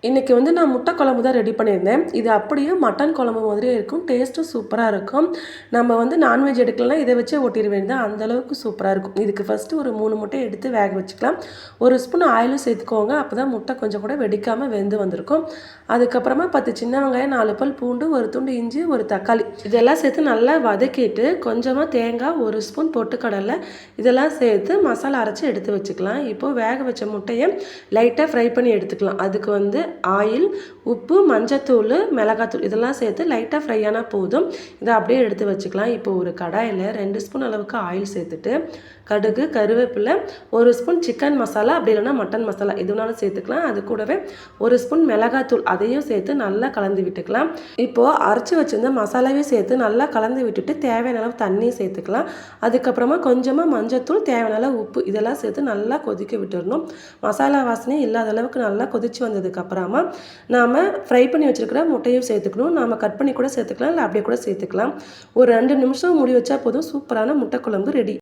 இன்றைக்கி வந்து நான் முட்டை குழம்பு தான் ரெடி பண்ணியிருந்தேன். இது அப்படியே மட்டன் குழம்பு மாதிரியே இருக்கும். டேஸ்ட்டும் சூப்பராக இருக்கும். நம்ம வந்து நான்வெஜ் எடுக்கலனா இதை வச்சே ஓட்டிட வேண்டியது அந்தளவுக்கு சூப்பராக இருக்கும். இதுக்கு ஃபஸ்ட்டு ஒரு 3 முட்டையை எடுத்து வேக வச்சுக்கலாம். ஒரு ஸ்பூன் ஆயிலும் சேர்த்துக்கோங்க. அப்போ தான் முட்டை கொஞ்சம் கூட வெடிக்காமல் வெந்து வந்திருக்கும். அதுக்கப்புறமா 10 சின்ன வெங்காயம், 4 பல் பூண்டு, ஒரு துண்டு இஞ்சி, ஒரு தக்காளி இதெல்லாம் சேர்த்து நல்லா வதக்கிட்டு கொஞ்சமாக தேங்காய், ஒரு ஸ்பூன் பொட்டுக்கடலை இதெல்லாம் சேர்த்து மசாலா அரைச்சி எடுத்து வச்சுக்கலாம். இப்போது வேக வச்ச முட்டையை லைட்டாக ஃப்ரை பண்ணி எடுத்துக்கலாம். அதுக்கு வந்து ஆயில், உப்பு, மஞ்சத்தூள், மிளகாத்தூள் இதெல்லாம் சேர்த்து லைட்டாக ஃப்ரை ஆனால் போதும். இதை அப்படியே எடுத்து வச்சுக்கலாம். இப்போ ஒரு கடாயில் 2 ஸ்பூன் அளவுக்கு ஆயில் சேர்த்துட்டு கடுகு, கருவேப்பிலை, ஒரு ஸ்பூன் சிக்கன் மசாலா அப்படி இல்லைன்னா மட்டன் மசாலா எதுனாலும் சேர்த்துக்கலாம். அது கூடவே ஒரு ஸ்பூன் மிளகாத்தூள் அதையும் சேர்த்து நல்லா கலந்து விட்டுக்கலாம். இப்போது அரைச்சி வச்சுருந்த மசாலாவையும் சேர்த்து நல்லா கலந்து விட்டுட்டு தேவையான அளவு தண்ணியும் சேர்த்துக்கலாம். அதுக்கப்புறமா கொஞ்சமாக மஞ்சத்தூள், தேவையான அளவு உப்பு இதெல்லாம் சேர்த்து நல்லா கொதிக்க விட்டுடணும். மசாலா வாசனையும் இல்லாத அளவுக்கு நல்லா கொதித்து வந்ததுக்கப்புறமா நாம் ஃப்ரை பண்ணி வச்சுருக்கிற முட்டையும் சேர்த்துக்கணும். நாம் கட் பண்ணி கூட சேர்த்துக்கலாம், இல்லை அப்படியே கூட சேர்த்துக்கலாம். ஒரு 2 நிமிஷம் மூடி வச்சா போதும். சூப்பரான முட்டை குழம்பு ரெடி.